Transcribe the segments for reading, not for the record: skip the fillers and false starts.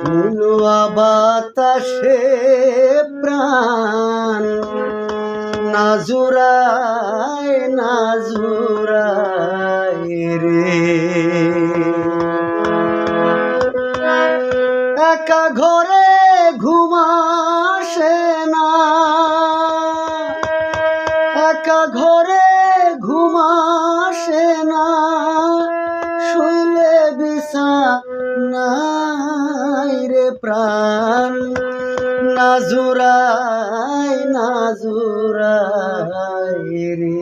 নীলুয়া বাতাসে প্রাণ নাজুরায় নাজুরায় রে। একা ঘরে ঘুম আসে না, একা ঘরে ঘুম আসে না, শুইলে বিছানায় রে প্রাণ নাজুরায় নাজুরায় রে।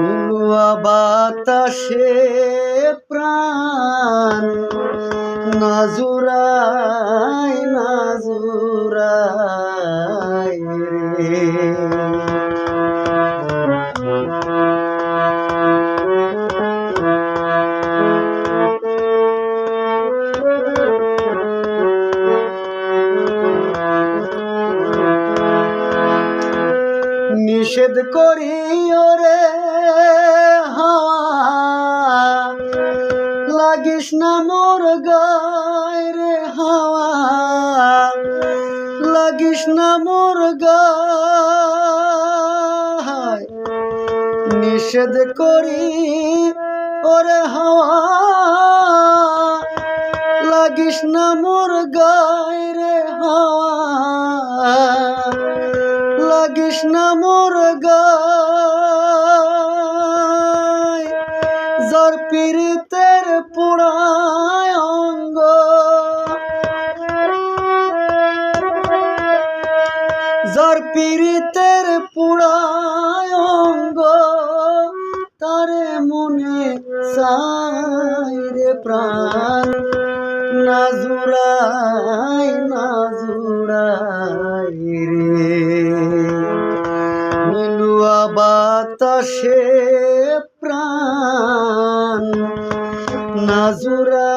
নীলুয়া বাতাসে প্রাণ নাজুরায় নাজুরায় রে। নিষেধ করি ওরে হাওয়া, লাগিস না মোর গায় রে হাওয়া, লাগিস না মোর গায়। নিষেধ করি ওরে হাওয়া, লাগিস না মোর গায় রে হাওয়া, লাগিস না মোর গায়। যার পীড়িতের পোড়ায় অঙ্গ, যার পীড়িতের পোড়ায় অঙ্গ, তারে মনে চাই রে প্রাণ নাজুরায় নাজুরায় রে। নীলুয়া বাতাসে প্রাণ নাজুরায়